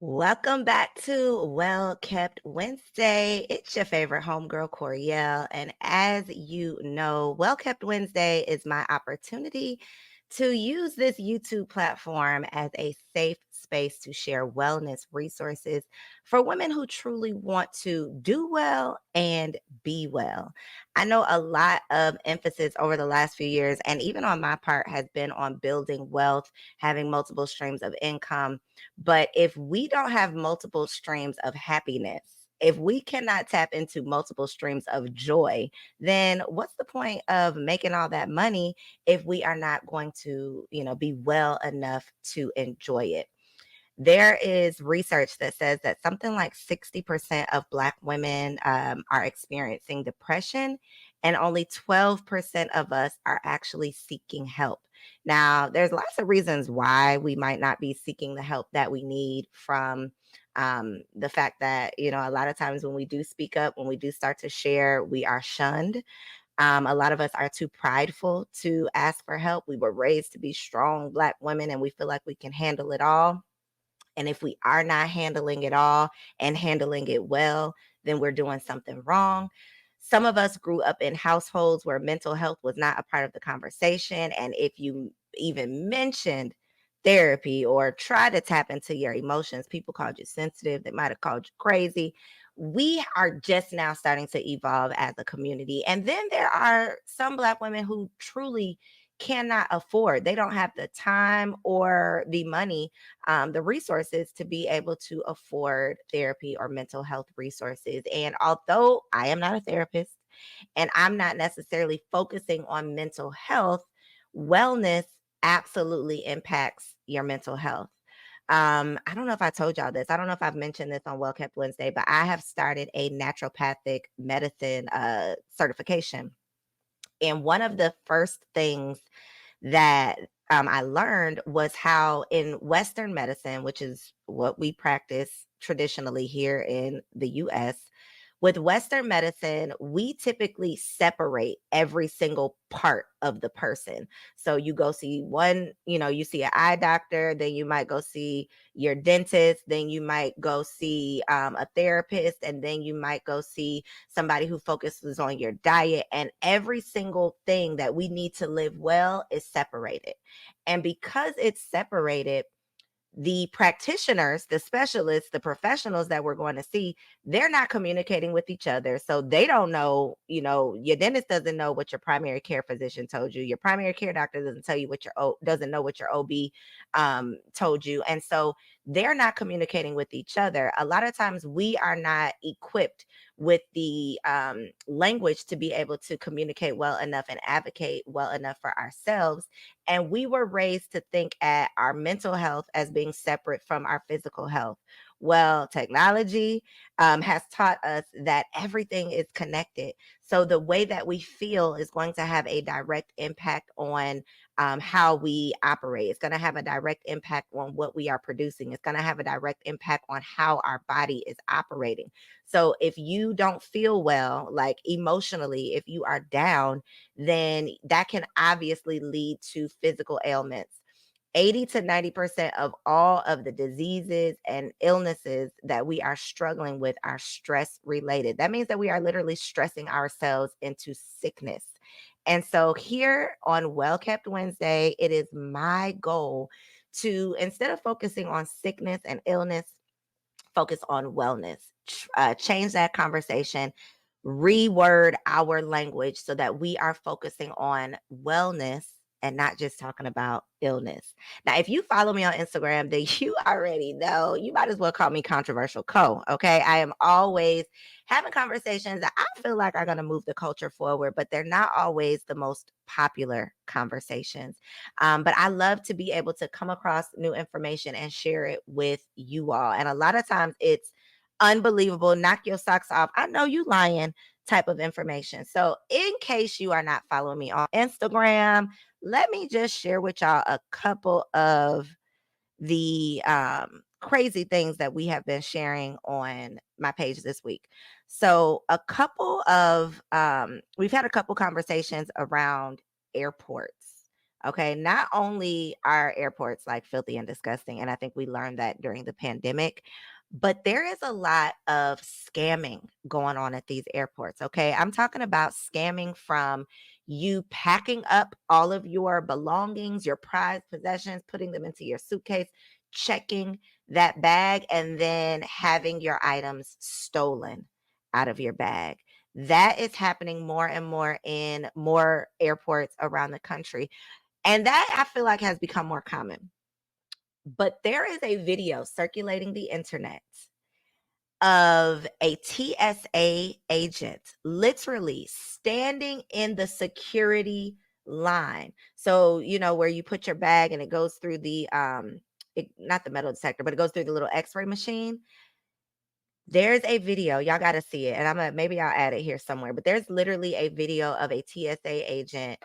Welcome back to Well Kept Wednesday. It's your favorite homegirl, Koereyelle. And as you know, Well Kept Wednesday is my opportunity to use this YouTube platform as a safe space to share wellness resources for women who truly want to do well and be well. I know a lot of emphasis over the last few years, and even on my part, has been on building wealth, having multiple streams of income, but if we don't have multiple streams of happiness, if we cannot tap into multiple streams of joy, then what's the point of making all that money if we are not going to, be well enough to enjoy it? There is research that says that something like 60% of Black women are experiencing depression, and only 12% of us are actually seeking help. Now, there's lots of reasons why we might not be seeking the help that we need, from the fact that, a lot of times when we do speak up, when we do start to share, we are shunned. A lot of us are too prideful to ask for help. We were raised to be strong Black women, and we feel like we can handle it all. And if we are not handling it all and handling it well, then we're doing something wrong. Some of us grew up in households where mental health was not a part of the conversation. And if you even mentioned therapy or try to tap into your emotions, people called you sensitive. They might have called you crazy. We are just now starting to evolve as a community. And then there are some Black women who truly cannot afford, they don't have the time or the money, the resources to be able to afford therapy or mental health resources. And although I am not a therapist and I'm not necessarily focusing on mental health, wellness absolutely impacts your mental health. I don't know if I told y'all this. I don't know if I've mentioned this on Well Kept Wednesday, but I have started a naturopathic medicine certification. And one of the first things that I learned was how in Western medicine, which is what we practice traditionally here in the US, with Western medicine, we typically separate every single part of the person. So you go see one, you see an eye doctor, then you might go see your dentist, then you might go see a therapist, and then you might go see somebody who focuses on your diet. And every single thing that we need to live well is separated. And because it's separated, the practitioners, the specialists, the professionals that we're going to see, they're not communicating with each other. So they don't know, your dentist doesn't know what your primary care physician told you. Your primary care doctor doesn't tell you what doesn't know what your OB told you. And so they're not communicating with each other. A lot of times we are not equipped with the language to be able to communicate well enough and advocate well enough for ourselves. And we were raised to think at our mental health as being separate from our physical health. Well, technology has taught us that everything is connected. So the way that we feel is going to have a direct impact on how we operate. It's going to have a direct impact on what we are producing. It's going to have a direct impact on how our body is operating. So if you don't feel well, like emotionally, if you are down, then that can obviously lead to physical ailments. 80 to 90% of all of the diseases and illnesses that we are struggling with are stress related. That means that we are literally stressing ourselves into sickness. And so here on Well Kept Wednesday, it is my goal to, instead of focusing on sickness and illness, focus on wellness, change that conversation, reword our language so that we are focusing on wellness and not just talking about illness. Now, if you follow me on Instagram, then you already know, you might as well call me Controversial Co. Okay. I am always having conversations that I feel like are going to move the culture forward, but they're not always the most popular conversations. But I love to be able to come across new information and share it with you all. And a lot of times it's unbelievable, knock your socks off, I know you lying type of information. So, in case you are not following me on Instagram, let me just share with y'all a couple of the crazy things that we have been sharing on my page this week. So, we've had a couple conversations around airports. Okay. Not only are airports like filthy and disgusting, and I think we learned that during the pandemic, but there is a lot of scamming going on at these airports. Okay. I'm talking about scamming from you packing up all of your belongings, your prized possessions, putting them into your suitcase, checking that bag, and then having your items stolen out of your bag. That is happening more and more in more airports around the country. And that I feel like has become more common. But there is a video circulating the internet of a TSA agent literally standing in the security line. So, where you put your bag and it goes through not the metal detector, but it goes through the little x-ray machine. There's a video, y'all got to see it. And maybe I'll add it here somewhere, but there's literally a video of a TSA agent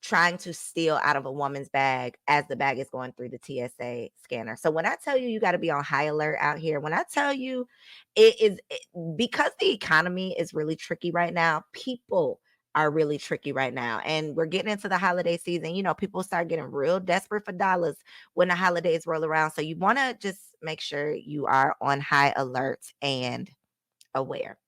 trying to steal out of a woman's bag as the bag is going through the TSA scanner. So when I tell you, you got to be on high alert out here. When I tell you because the economy is really tricky right now, people are really tricky right now. And we're getting into the holiday season. People start getting real desperate for dollars when the holidays roll around. So you want to just make sure you are on high alert and aware.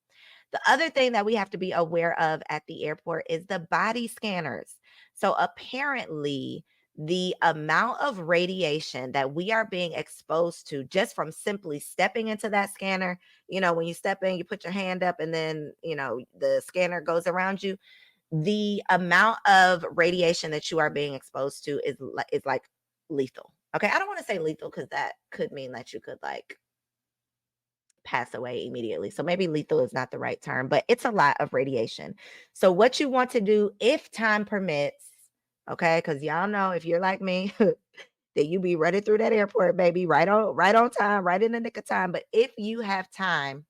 The other thing that we have to be aware of at the airport is the body scanners. So apparently, the amount of radiation that we are being exposed to just from simply stepping into that scanner, when you step in, you put your hand up and then, the scanner goes around you. The amount of radiation that you are being exposed to is like lethal. Okay. I don't want to say lethal because that could mean that you could like pass away immediately. So maybe lethal is not the right term, but it's a lot of radiation. So what you want to do if time permits, okay, because y'all know if you're like me, that you be running through that airport, baby, right on time, right in the nick of time. But if you have time,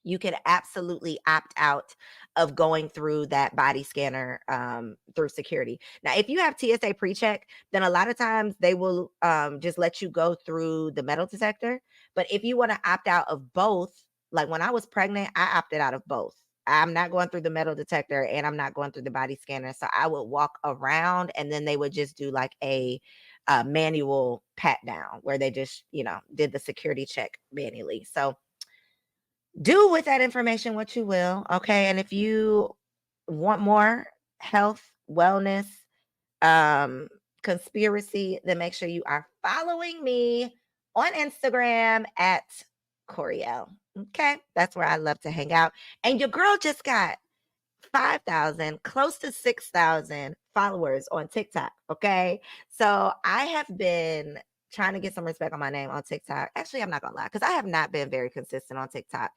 you can absolutely opt out of going through that body scanner through security. Now, if you have TSA pre-check, then a lot of times they will just let you go through the metal detector. But if you want to opt out of both, like when I was pregnant, I opted out of both. I'm not going through the metal detector and I'm not going through the body scanner. So I would walk around and then they would just do like a manual pat down where they just, did the security check manually. So do with that information what you will. Okay. And if you want more health, wellness, um, conspiracy, then make sure you are following me on Instagram at Koereyelle. Okay. That's where I love to hang out. And your girl just got 5,000, close to 6,000 followers on TikTok. Okay. So I have been trying to get some respect on my name on TikTok. Actually, I'm not going to lie because I have not been very consistent on TikTok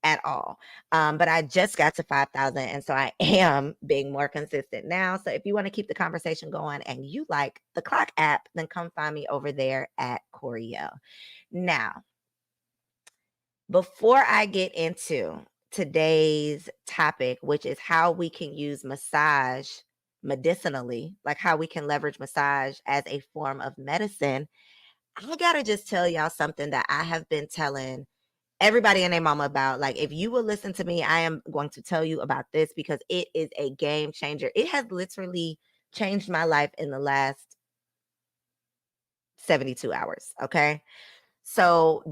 at all. But I just got to 5,000. And so I am being more consistent now. So if you want to keep the conversation going and you like the Clock app, then come find me over there at Koereyelle. Now, before I get into today's topic, which is how we can use massage medicinally, like how we can leverage massage as a form of medicine, I got to just tell y'all something that I have been telling everybody and their mama about. Like, if you will listen to me, I am going to tell you about this because it is a game changer. It has literally changed my life in the last 72 hours. Okay. So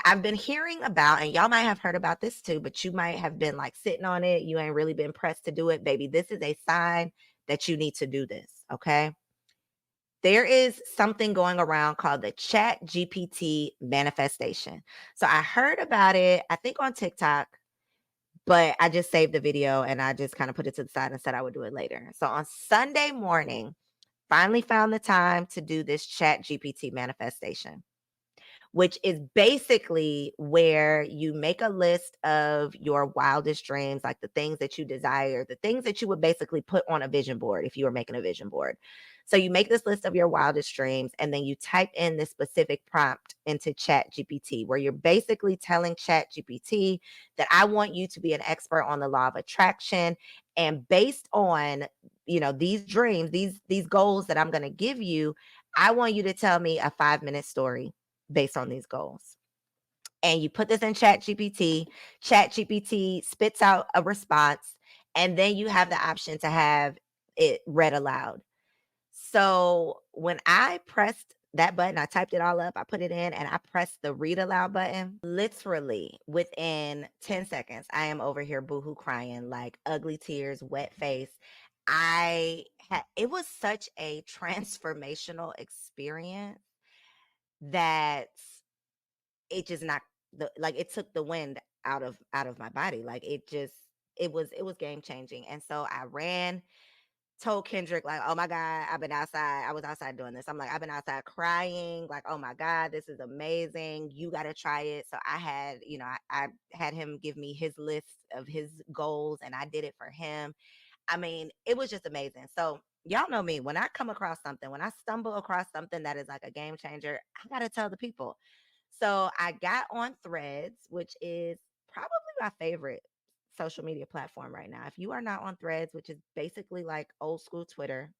I've been hearing about, and y'all might have heard about this too, but you might have been like sitting on it. You ain't really been pressed to do it, baby. This is a sign that you need to do this. Okay. There is something going around called the Chat GPT manifestation. So I heard about it, I think on TikTok, but I just saved the video and I just kind of put it to the side and said I would do it later. So on Sunday morning, finally found the time to do this Chat GPT manifestation, which is basically where you make a list of your wildest dreams, like the things that you desire, the things that you would basically put on a vision board if you were making a vision board. So you make this list of your wildest dreams and then you type in this specific prompt into Chat GPT, where you're basically telling Chat GPT that I want you to be an expert on the law of attraction. And based on, these dreams, these goals that I'm going to give you, I want you to tell me a 5-minute story based on these goals. And you put this in Chat GPT. Chat GPT spits out a response, and then you have the option to have it read aloud. So when I pressed that button, I typed it all up, I put it in, and I pressed the read aloud button. Literally within 10 seconds, I am over here boohoo crying, like ugly tears, wet face. It was such a transformational experience that it just knocked it took the wind out of my body. Like it was game changing. And so I ran, told Kendrick, like, oh my God, I've been outside. I was outside doing this. I'm like, I've been outside crying, like, oh my God, this is amazing. You got to try it. So I had him give me his list of his goals and I did it for him. I mean, it was just amazing. So y'all know me. When I come across something, when I stumble across something that is like a game changer, I got to tell the people. So I got on Threads, which is probably my favorite social media platform right now. If you are not on Threads, which is basically like old school Twitter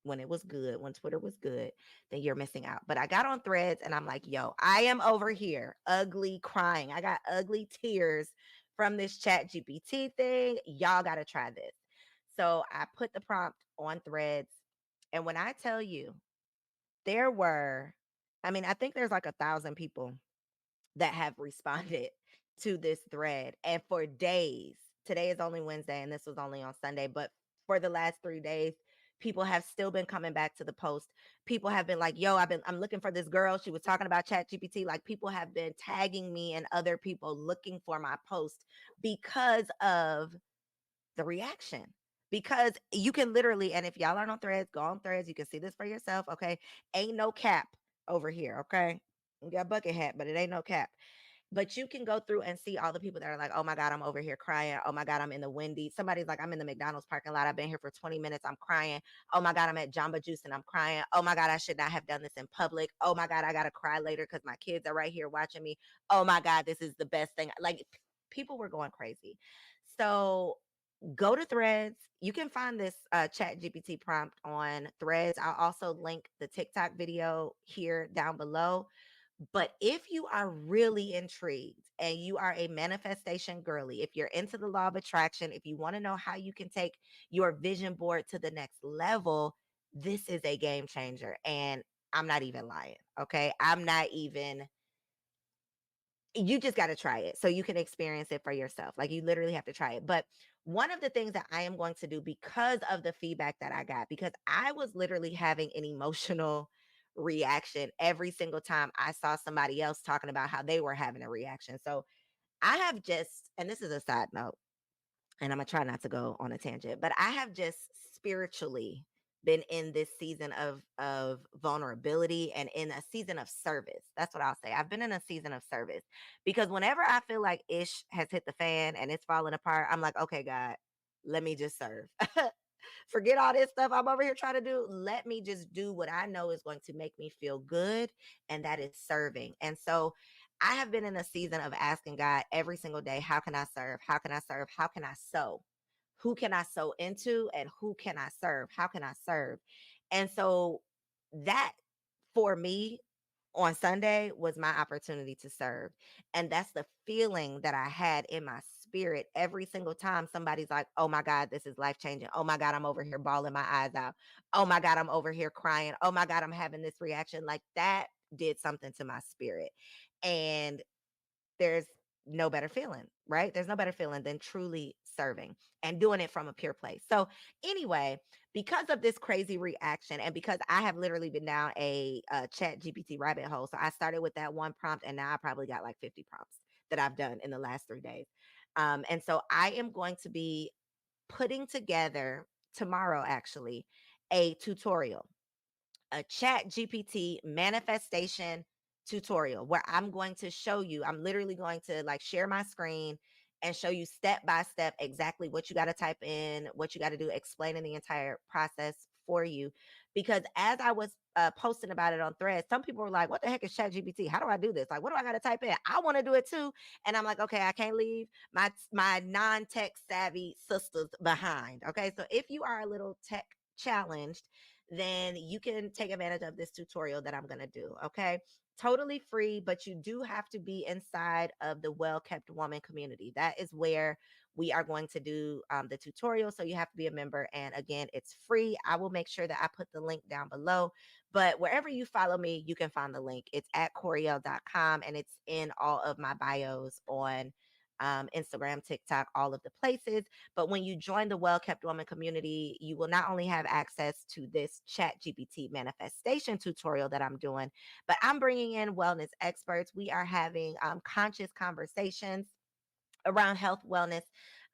when it was good, when Twitter was good, then you're missing out. But I got on Threads and I'm like, yo, I am over here ugly crying. I got ugly tears from this chat GPT thing. Y'all got to try this. So I put the prompt on Threads. And when I tell you, there were, I mean, I think there's like 1,000 people that have responded to this thread. And for days, today is only Wednesday and this was only on Sunday, but for the last 3 days, people have still been coming back to the post. People have been like, yo, I'm looking for this girl. She was talking about Chat GPT. Like people have been tagging me and other people looking for my post because of the reaction. Because you can literally, and if y'all aren't on Threads, go on Threads. You can see this for yourself. Okay. Ain't no cap over here. Okay. You got bucket hat, but it ain't no cap. But you can go through and see all the people that are like, oh my God, I'm over here crying. Oh my God, I'm in the Wendy's. Somebody's like, I'm in the McDonald's parking lot. I've been here for 20 minutes. I'm crying. Oh my God, I'm at Jamba Juice and I'm crying. Oh my God, I should not have done this in public. Oh my God, I got to cry later because my kids are right here watching me. Oh my God, this is the best thing. Like people were going crazy. So go to Threads. You can find this chat GPT prompt on Threads. I'll also link the TikTok video here down below. But if you are really intrigued and you are a manifestation girly, if you're into the law of attraction, if you want to know how you can take your vision board to the next level, this is a game changer. And I'm not even lying. Okay. You just got to try it so you can experience it for yourself. Like you literally have to try it. But one of the things that I am going to do because of the feedback that I got, because I was literally having an emotional reaction every single time I saw somebody else talking about how they were having a reaction. So I have just, and this is a side note, and I'm gonna try not to go on a tangent, but I have just spiritually been in this season of vulnerability and in a season of service. That's what I'll say. I've been in a season of service because whenever I feel like ish has hit the fan and it's falling apart, I'm like, okay, God, let me just serve. Forget all this stuff I'm over here trying to do. Let me just do what I know is going to make me feel good, and that is serving. And so I have been in a season of asking God every single day, how can I serve? How can I serve? How can I sow? Who can I sow into and who can I serve? How can I serve? And so that for me on Sunday was my opportunity to serve. And that's the feeling that I had in my spirit every single time somebody's like, oh my God, this is life changing. Oh my God, I'm over here bawling my eyes out. Oh my God, I'm over here crying. Oh my God, I'm having this reaction. Like that did something to my spirit. And there's no better feeling, right? There's no better feeling than truly serving and doing it from a pure place. So, anyway, because of this crazy reaction, and because I have literally been down a chat GPT rabbit hole, so I started with that one prompt, and now I probably got like 50 prompts that I've done in the last 3 days. And so, I am going to be putting together tomorrow, actually, a tutorial, a chat GPT manifestation tutorial where I'm going to show you, I'm literally going to like share my screen and show you step by step exactly what you got to type in, what you got to do, explaining the entire process for you. Because as I was posting about it on Threads, some people were like, what the heck is chat GPT? How do I do this? Like, what do I got to type in? I want to do it too. And I'm like, okay, I can't leave my non-tech savvy sisters behind. Okay. So if you are a little tech challenged, then you can take advantage of this tutorial that I'm going to do. Okay. totally free, but you do have to be inside of the Well Kept Woman community. That is where we are going to do the tutorial. So you have to be a member. And again, it's free. I will make sure that I put the link down below. But wherever you follow me, you can find the link. It's at Koereyelle.com, and it's in all of my bios on Instagram, TikTok, all of the places. But when you join the Well Kept Woman community, you will not only have access to this Chat GPT manifestation tutorial that I'm doing, but I'm bringing in wellness experts. We are having conscious conversations around health, wellness,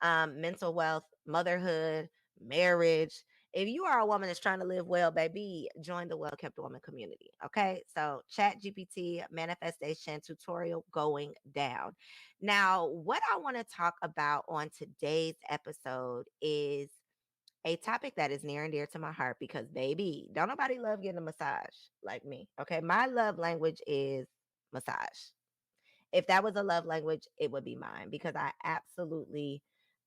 mental wealth, motherhood, marriage. If you are a woman that's trying to live well, baby, join the Well Kept Woman community. Okay. So, Chat GPT manifestation tutorial going down. Now, what I want to talk about on today's episode is a topic that is near and dear to my heart because, baby, don't nobody love getting a massage like me. Okay. My love language is massage. If that was a love language, it would be mine because I absolutely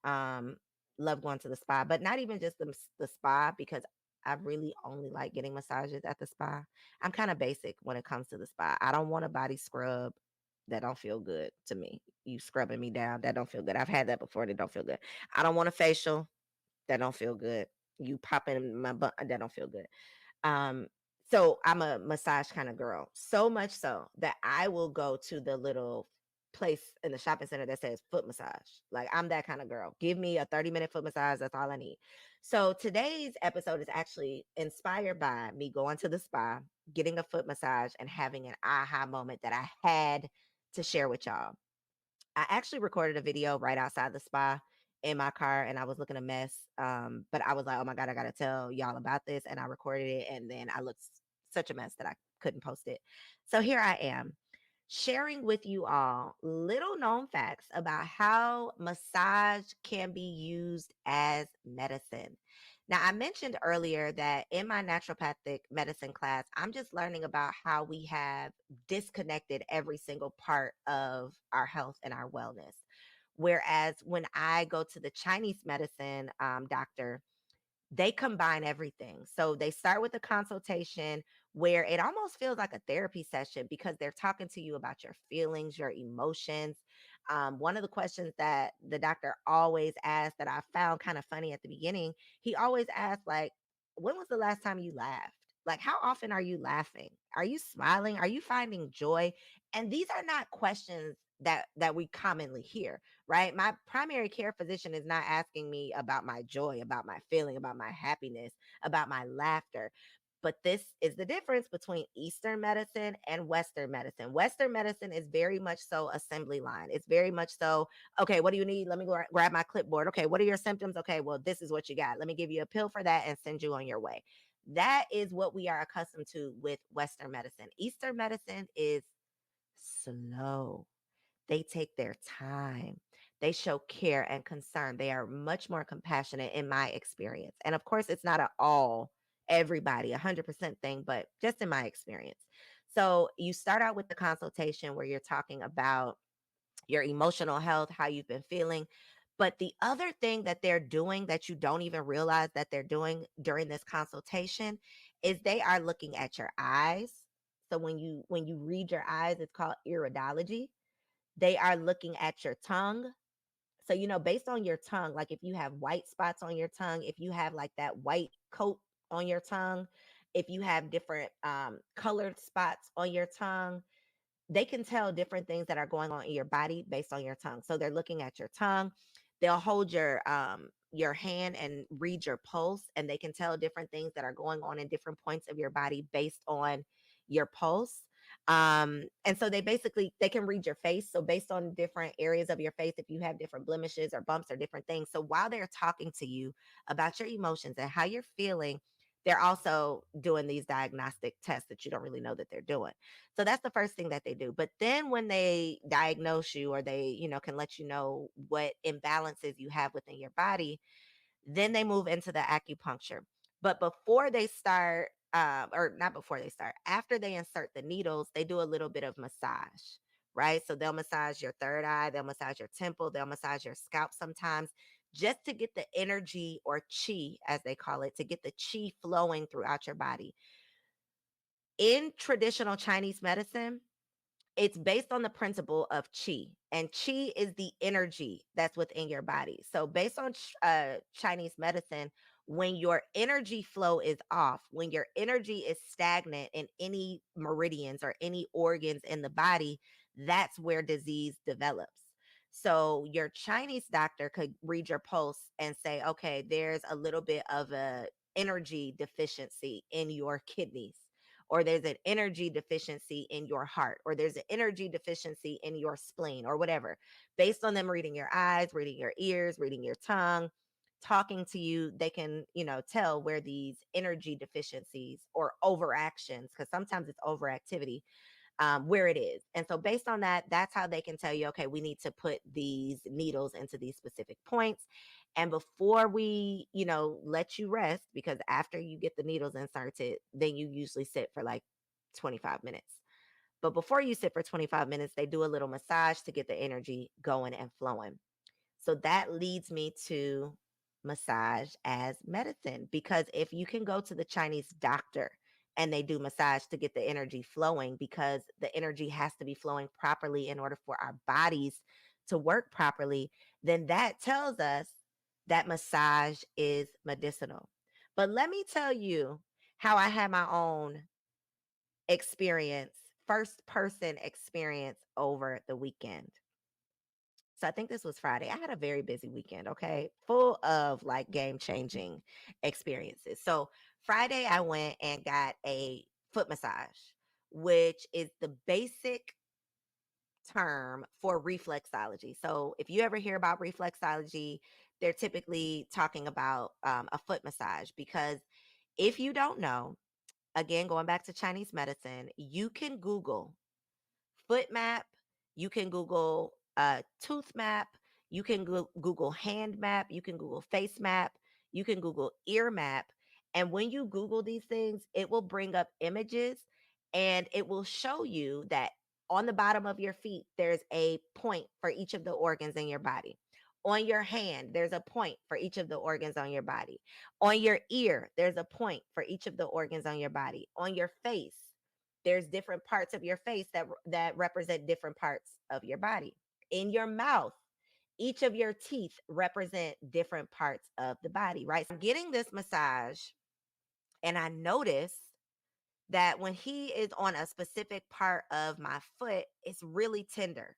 um love going to the spa, but not even just the spa because I really only like getting massages at the spa. I'm kind of basic when it comes to the spa. I don't want a body scrub that don't feel good to me. You scrubbing me down, that don't feel good. I've had that before and it don't feel good. I don't want a facial, that don't feel good. You popping my butt, that don't feel good. Um, so I'm a massage kind of girl, so much so that I will go to the little place in the shopping center that says foot massage. Like I'm that kind of girl. Give me a 30-minute foot massage. That's all I need. So today's episode is actually inspired by me going to the spa, getting a foot massage, and having an aha moment that I had to share with y'all. I actually recorded a video right outside the spa in my car and I was looking a mess. But I was like, oh my God, I gotta tell y'all about this. And I recorded it and then I looked such a mess that I couldn't post it. So here I am sharing with you all little known facts about how massage can be used as medicine. Now, I mentioned earlier that in my naturopathic medicine class, I'm just learning about how we have disconnected every single part of our health and our wellness. Whereas when I go to the Chinese medicine doctor, they combine everything. So they start with a consultation where it almost feels like a therapy session because they're talking to you about your feelings, your emotions. One of the questions that the doctor always asks that I found kind of funny at the beginning, he always asks, like, when was the last time you laughed? Like, how often are you laughing? Are you smiling? Are you finding joy? And these are not questions that we commonly hear, right? My primary care physician is not asking me about my joy, about my feeling, about my happiness, about my laughter. But this is the difference between Eastern medicine and Western medicine. Western medicine is very much so assembly line. It's very much so, okay, what do you need? Let me go grab my clipboard. Okay, what are your symptoms? Okay, well, this is what you got. Let me give you a pill for that and send you on your way. That is what we are accustomed to with Western medicine. Eastern medicine is slow. They take their time. They show care and concern. They are much more compassionate in my experience. And of course, it's not at all everybody 100% thing, but just in my experience. So you start out with the consultation where you're talking about your emotional health, how you've been feeling. But the other thing that they're doing that you don't even realize that they're doing during this consultation is they are looking at your eyes. So when you read your eyes, it's called iridology. They are looking at your tongue. So, based on your tongue, like if you have white spots on your tongue, if you have like that white coat on your tongue, if you have different colored spots on your tongue, they can tell different things that are going on in your body based on your tongue. So they're looking at your tongue. They'll hold your hand and read your pulse, and they can tell different things that are going on in different points of your body based on your pulse. And so they can read your face. So based on different areas of your face, if you have different blemishes or bumps or different things. So while they're talking to you about your emotions and how you're feeling, they're also doing these diagnostic tests that you don't really know that they're doing. So that's the first thing that they do. But then when they diagnose you or they, can let you know what imbalances you have within your body, then they move into the acupuncture. But before they start, or not before they start, after they insert the needles, they do a little bit of massage, right? So they'll massage your third eye, they'll massage your temple, they'll massage your scalp sometimes, just to get the energy or chi, as they call it, to get the chi flowing throughout your body. In traditional Chinese medicine, It's based on the principle of chi, and chi is the energy that's within your body. So based on Chinese medicine, when your energy flow is off, when your energy is stagnant in any meridians or any organs in the body, that's where disease develops. So your Chinese doctor could read your pulse and say, okay, there's a little bit of a energy deficiency in your kidneys, or there's an energy deficiency in your heart, or there's an energy deficiency in your spleen, or whatever. Based on them reading your eyes, reading your ears, reading your tongue, talking to you, they can, tell where these energy deficiencies or overactions, because sometimes it's overactivity, where it is. And so based on that, that's how they can tell you, okay, we need to put these needles into these specific points. And before we, let you rest, because after you get the needles inserted, then you usually sit for like 25 minutes. But before you sit for 25 minutes, they do a little massage to get the energy going and flowing. So that leads me to massage as medicine, because if you can go to the Chinese doctor and they do massage to get the energy flowing, because the energy has to be flowing properly in order for our bodies to work properly, then that tells us that massage is medicinal. But let me tell you how I had my own experience, first person experience over the weekend. So I think this was Friday. I had a very busy weekend, okay? Full of like game-changing experiences. So Friday I went and got a foot massage, which is the basic term for reflexology. So if you ever hear about reflexology, they're typically talking about a foot massage, because if you don't know, again, going back to Chinese medicine, you can Google foot map, you can Google tooth map, you can Google hand map, you can Google face map, you can Google ear map. And when you Google these things, it will bring up images, and it will show you that on the bottom of your feet, there's a point for each of the organs in your body. On your hand, there's a point for each of the organs on your body. On your ear, there's a point for each of the organs on your body. On your face, there's different parts of your face that represent different parts of your body. In your mouth, each of your teeth represent different parts of the body, right? So I'm getting this massage, and I notice that when he is on a specific part of my foot, it's really tender.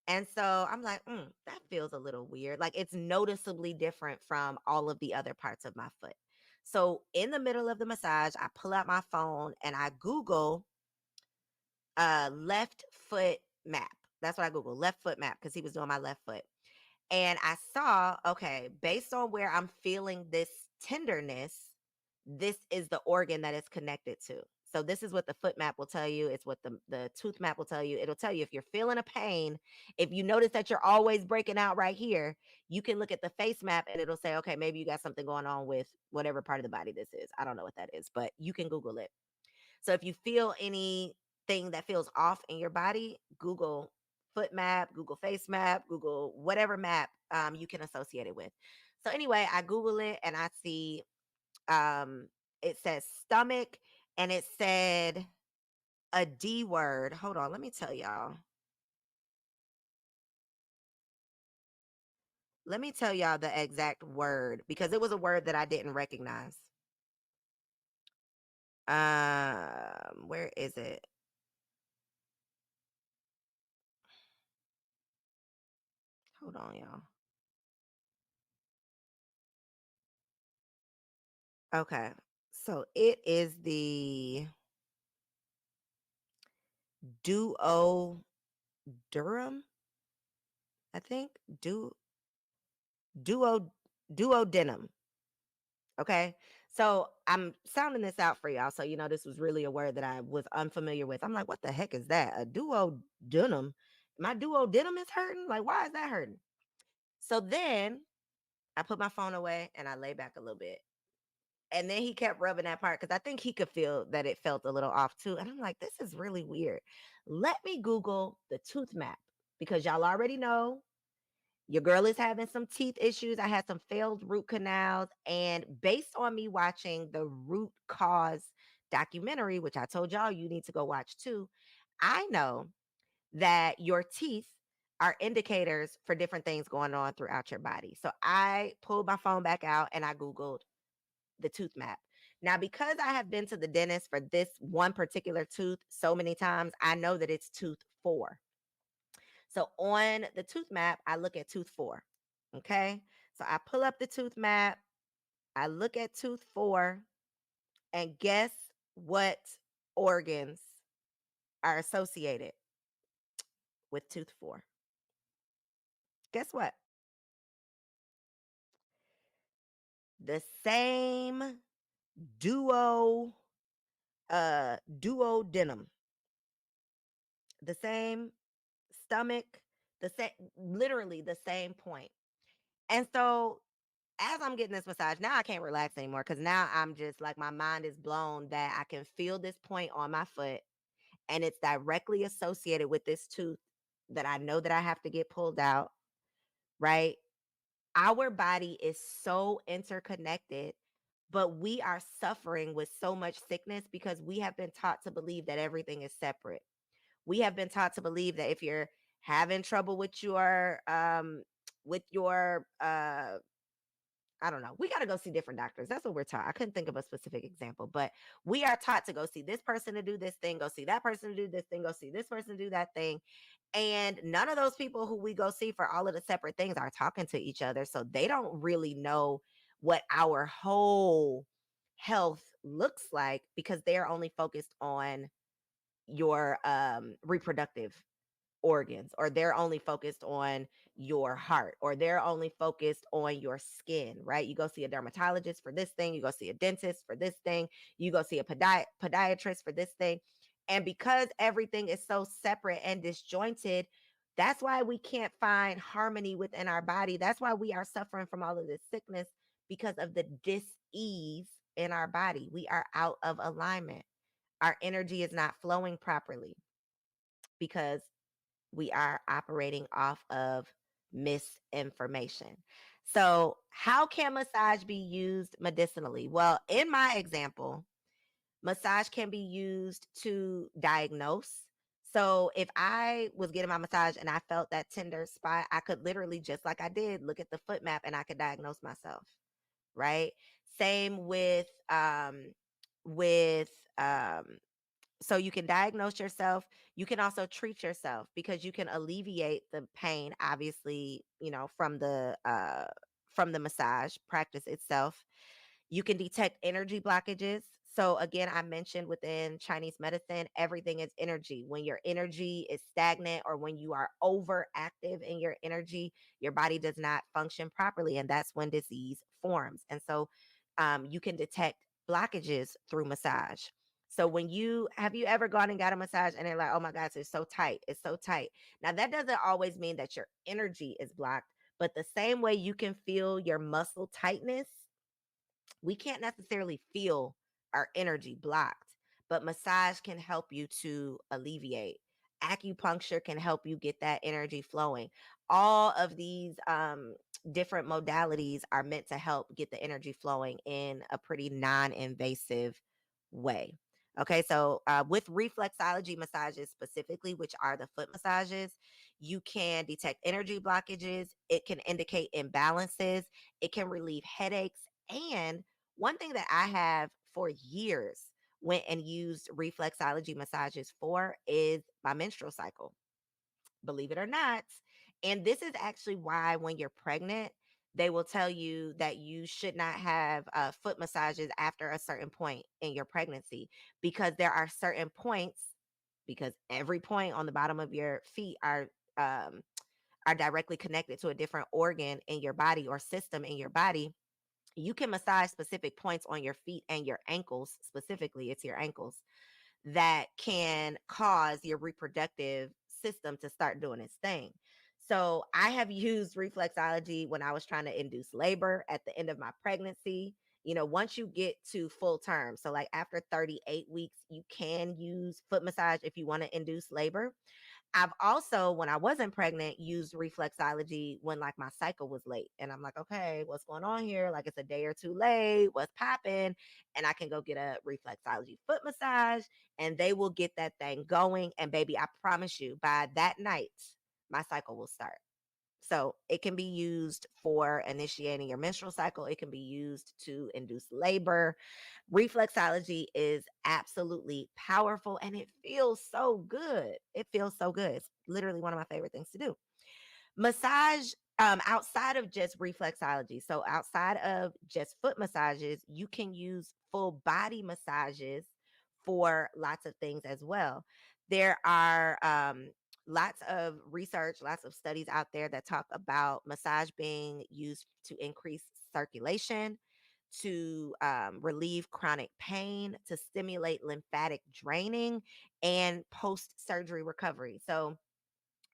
And so I'm like, that feels a little weird. Like, it's noticeably different from all of the other parts of my foot. So in the middle of the massage, I pull out my phone and I Google left foot map. That's what I Googled, left foot map, because he was doing my left foot. And I saw, okay, based on where I'm feeling this tenderness, this is the organ that it's connected to. So this is what the foot map will tell you. It's what the tooth map will tell you. It'll tell you if you're feeling a pain. If you notice that you're always breaking out right here, you can look at the face map and it'll say, okay, maybe you got something going on with whatever part of the body this is. I don't know what that is, but you can Google it. So if you feel anything that feels off in your body, Google foot map, Google face map, Google whatever map you can associate it with. So anyway, I Google it and I see it says stomach, and it said a D word. Hold on, let me tell y'all. Let me tell y'all the exact word, because it was a word that I didn't recognize. Where is it? Hold on, y'all. Okay. So it is the duo Durham, I think. Duo duodenum. Okay. So I'm sounding this out for y'all. So you know this was really a word that I was unfamiliar with. I'm like, what the heck is that? A duodenum? My duodenum is hurting? Like, why is that hurting? So then I put my phone away and I lay back a little bit. And then he kept rubbing that part, because I think he could feel that it felt a little off too. And I'm like, this is really weird. Let me Google the tooth map, because y'all already know your girl is having some teeth issues. I had some failed root canals. And based on me watching the root cause documentary, which I told y'all you need to go watch too, I know that your teeth are indicators for different things going on throughout your body. So I pulled my phone back out and I Googled the tooth map. Now, because I have been to the dentist for this one particular tooth so many times, I know that it's tooth 4. So on the tooth map, I look at tooth 4. Okay. So I pull up the tooth map, I look at tooth 4, and guess what organs are associated with tooth 4? Guess what? The same duo duodenum, the same stomach, the same, literally the same point. And so as I'm getting this massage, now I can't relax anymore because now I'm just like my mind is blown that I can feel this point on my foot and it's directly associated with this tooth that I know that I have to get pulled out, right? Our body is so interconnected, but we are suffering with so much sickness because we have been taught to believe that everything is separate. We have been taught to believe that if you're having trouble with your I don't know. We got to go see different doctors. That's what we're taught. I couldn't think of a specific example, but we are taught to go see this person to do this thing, go see that person to do this thing, go see this person to do that thing. And none of those people who we go see for all of the separate things are talking to each other. So they don't really know what our whole health looks like because they're only focused on your reproductive organs, or they're only focused on your heart, or they're only focused on your skin, right? You go see a dermatologist for this thing, you go see a dentist for this thing, you go see a podiatrist for this thing. And because everything is so separate and disjointed, that's why we can't find harmony within our body. That's why we are suffering from all of this sickness, because of the dis-ease in our body. We are out of alignment. Our energy is not flowing properly because we are operating off of misinformation. So, how can massage be used medicinally? Well, in my example, massage can be used to diagnose. So, if I was getting my massage and I felt that tender spot, I could literally, just like I did, look at the foot map and I could diagnose myself, right? Same with so you can diagnose yourself. You can also treat yourself because you can alleviate the pain, obviously, from the massage practice itself. You can detect energy blockages. So again, I mentioned within Chinese medicine, everything is energy. When your energy is stagnant or when you are overactive in your energy, your body does not function properly. And that's when disease forms. And so you can detect blockages through massage. So have you ever gone and got a massage and they're like, oh my gosh, it's so tight. It's so tight. Now that doesn't always mean that your energy is blocked, but the same way you can feel your muscle tightness, we can't necessarily feel our energy blocked, but massage can help you to alleviate. Acupuncture can help you get that energy flowing. All of these different modalities are meant to help get the energy flowing in a pretty non-invasive way. Okay, so with reflexology massages specifically, which are the foot massages, you can detect energy blockages. It can indicate imbalances. It can relieve headaches. And one thing that I have for years went and used reflexology massages for is my menstrual cycle, believe it or not. And this is actually why when you're pregnant, they will tell you that you should not have foot massages after a certain point in your pregnancy, because there are certain points, because every point on the bottom of your feet um, are directly connected to a different organ in your body or system in your body. You can massage specific points on your feet and your ankles. Specifically, it's your ankles that can cause your reproductive system to start doing its thing. So I have used reflexology when I was trying to induce labor at the end of my pregnancy. Once you get to full term, so like after 38 weeks, you can use foot massage if you want to induce labor. I've also, when I wasn't pregnant, used reflexology when like my cycle was late. And I'm like, okay, what's going on here? Like it's a day or two late. What's popping? And I can go get a reflexology foot massage and they will get that thing going. And baby, I promise you, by that night, my cycle will start. So it can be used for initiating your menstrual cycle. It can be used to induce labor. Reflexology is absolutely powerful and it feels so good. It feels so good. It's literally one of my favorite things to do. Massage, outside of just reflexology, so outside of just foot massages, you can use full body massages for lots of things as well. There are lots of research, lots of studies out there that talk about massage being used to increase circulation, to relieve chronic pain, to stimulate lymphatic draining, and post surgery recovery. So,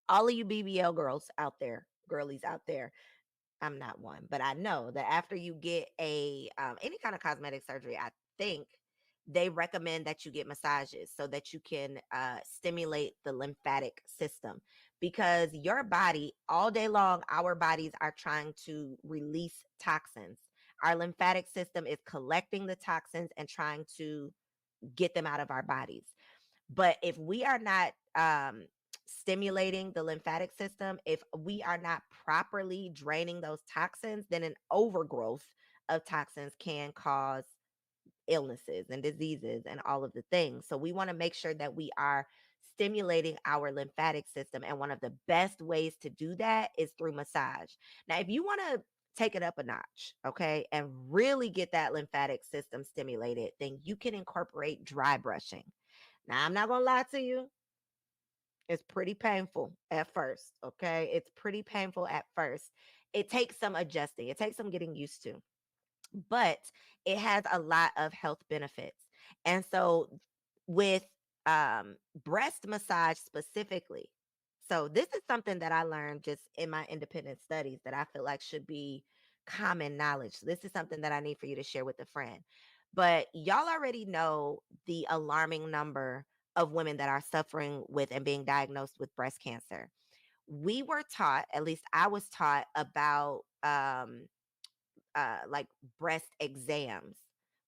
all of you BBL girls out there, girlies out there, I'm not one, but I know that after you get a any kind of cosmetic surgery, I think they recommend that you get massages so that you can stimulate the lymphatic system, because your body all day long, our bodies are trying to release toxins. Our lymphatic system is collecting the toxins and trying to get them out of our bodies. But if we are not stimulating the lymphatic system, if we are not properly draining those toxins, then an overgrowth of toxins can cause illnesses and diseases and all of the things. So we want to make sure that we are stimulating our lymphatic system. And one of the best ways to do that is through massage. Now, if you want to take it up a notch, okay, and really get that lymphatic system stimulated, then you can incorporate dry brushing. Now, I'm not going to lie to you. It's pretty painful at first, okay? It's pretty painful at first. It takes some adjusting. It takes some getting used to, but it has a lot of health benefits. And so with breast massage specifically, so this is something that I learned just in my independent studies that I feel like should be common knowledge. So this is something that I need for you to share with a friend. But y'all already know the alarming number of women that are suffering with and being diagnosed with breast cancer. We were taught, at least I was taught, about like breast exams,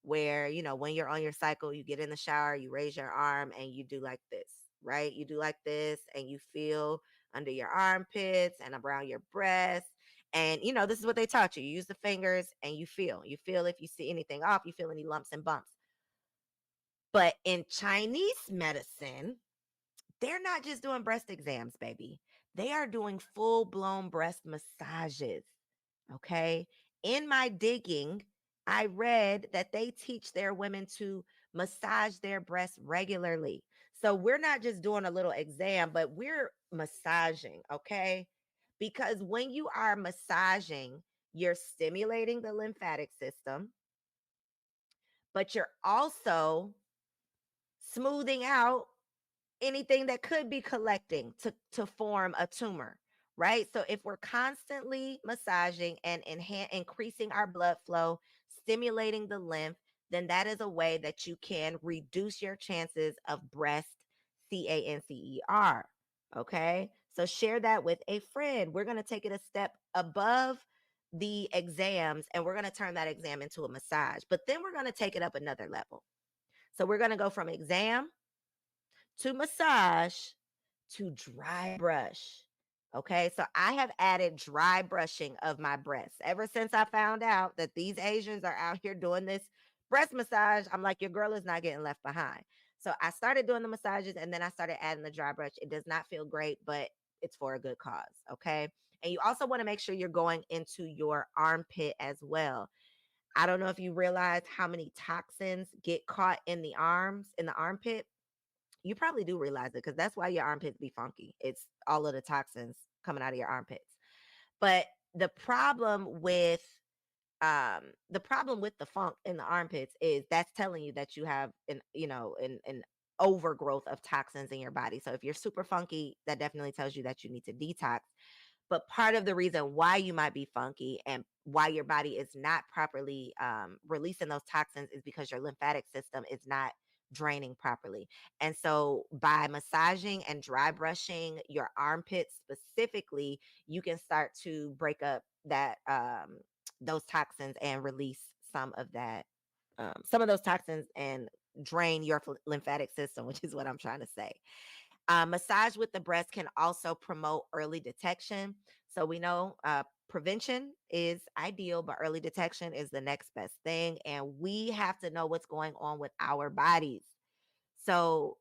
where when you're on your cycle, you get in the shower, you raise your arm and you do like this, right? You do like this and you feel under your armpits and around your breast. And this is what they taught you. You use the fingers and you feel if you see anything off, you feel any lumps and bumps. But in Chinese medicine, they're not just doing breast exams, baby. They are doing full blown breast massages. Okay. In my digging, I read that they teach their women to massage their breasts regularly. So we're not just doing a little exam, but we're massaging. Okay. Because when you are massaging, you're stimulating the lymphatic system, but you're also smoothing out anything that could be collecting to form a tumor, right? So if we're constantly massaging and increasing our blood flow, stimulating the lymph, then that is a way that you can reduce your chances of breast cancer. Okay, so share that with a friend. We're going to take it a step above the exams and we're going to turn that exam into a massage, but then we're going to take it up another level. So we're going to go from exam to massage to dry brush. Okay, so I have added dry brushing of my breasts ever since I found out that these Asians are out here doing this breast massage. I'm like, your girl is not getting left behind. So I started doing the massages and then I started adding the dry brush. It does not feel great, but it's for a good cause. Okay, and you also want to make sure you're going into your armpit as well. I don't know if you realize how many toxins get caught in the armpit. You probably do realize it because that's why your armpits be funky. It's all of the toxins coming out of your armpits. But the problem with the funk in the armpits is that's telling you that you have an overgrowth of toxins in your body. So if you're super funky, that definitely tells you that you need to detox. But part of the reason why you might be funky and why your body is not properly releasing those toxins is because your lymphatic system is not draining properly. And so by massaging and dry brushing your armpits specifically, you can start to break up that those toxins and release some of those toxins and drain your lymphatic system, which is what I'm trying to say. Massage with the breast can also promote early detection. So we know prevention is ideal, but early detection is the next best thing. And we have to know what's going on with our bodies. So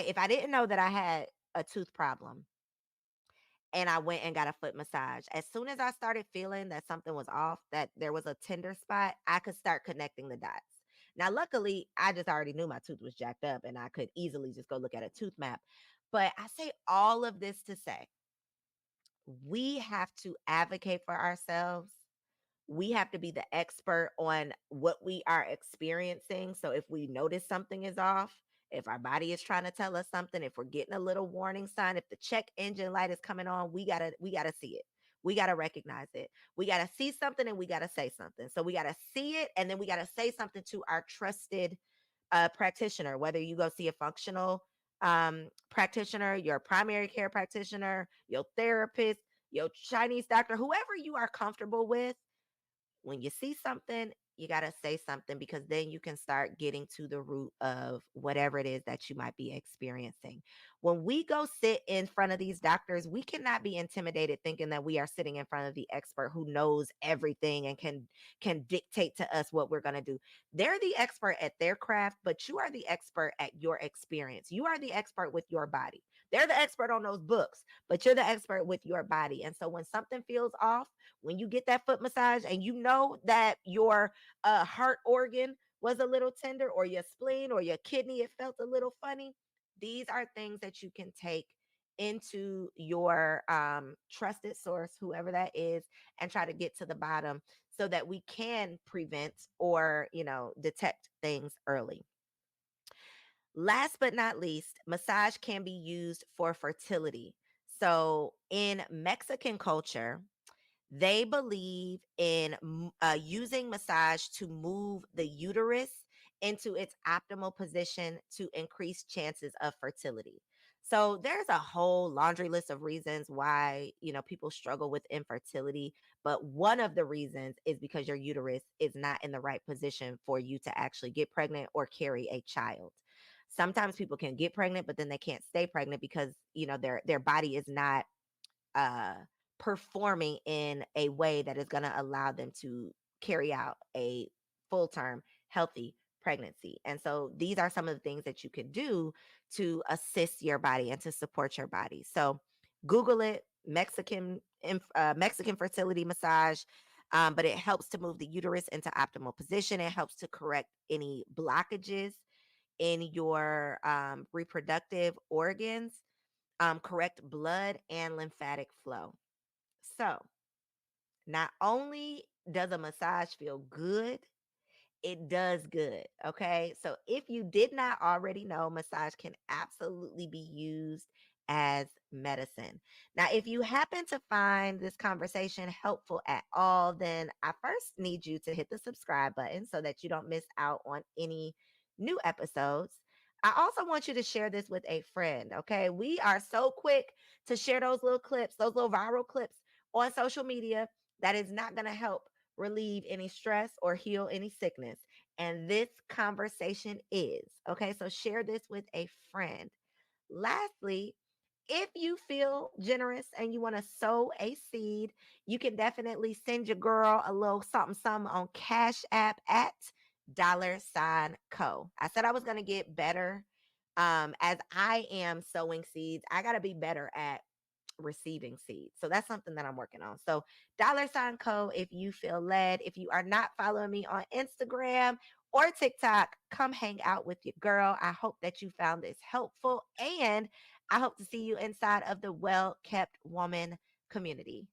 if I didn't know that I had a tooth problem and I went and got a foot massage, as soon as I started feeling that something was off, that there was a tender spot, I could start connecting the dots. Now, luckily, I just already knew my tooth was jacked up and I could easily just go look at a tooth map. But I say all of this to say we have to advocate for ourselves. We have to be the expert on what we are experiencing. So if we notice something is off, if our body is trying to tell us something, if we're getting a little warning sign, if the check engine light is coming on, we gotta see it. We gotta recognize it. We gotta see something and we gotta say something. So we gotta see it and then we gotta say something to our trusted practitioner, whether you go see a functional practitioner, your primary care practitioner, your therapist, your Chinese doctor, whoever you are comfortable with. When you see something, you got to say something because then you can start getting to the root of whatever it is that you might be experiencing. When we go sit in front of these doctors, we cannot be intimidated thinking that we are sitting in front of the expert who knows everything and can dictate to us what we're going to do. They're the expert at their craft, but you are the expert at your experience. You are the expert with your body. They're the expert on those books, but you're the expert with your body. And so when something feels off, when you get that foot massage and you know that your heart organ was a little tender or your spleen or your kidney, it felt a little funny. These are things that you can take into your trusted source, whoever that is, and try to get to the bottom so that we can prevent or, detect things early. Last but not least, massage can be used for fertility. So in Mexican culture, they believe in using massage to move the uterus into its optimal position to increase chances of fertility. So there's a whole laundry list of reasons why, people struggle with infertility, but one of the reasons is because your uterus is not in the right position for you to actually get pregnant or carry a child. Sometimes people can get pregnant, but then they can't stay pregnant because, their body is not uh performing in a way that is going to allow them to carry out a full-term healthy pregnancy. And so these are some of the things that you can do to assist your body and to support your body. So Google it, Mexican fertility massage. But it helps to move the uterus into optimal position. It helps to correct any blockages in your reproductive organs, correct blood and lymphatic flow. So, not only does a massage feel good, it does good. Okay. So if you did not already know, massage can absolutely be used as medicine. Now, if you happen to find this conversation helpful at all, then I first need you to hit the subscribe button so that you don't miss out on any new episodes. I also want you to share this with a friend. Okay. We are so quick to share those little clips, those little viral clips on social media that is not going to help relieve any stress or heal any sickness. And this conversation is okay. So share this with a friend. Lastly, if you feel generous and you want to sow a seed, you can definitely send your girl a little something, something on Cash App at $Co. I said I was going to get better. As I am sowing seeds, I got to be better at receiving seeds. So that's something that I'm working on. So $Co if you feel led. If you are not following me on Instagram or TikTok, come hang out with your girl. I hope that you found this helpful and I hope to see you inside of the Well Kept Woman community.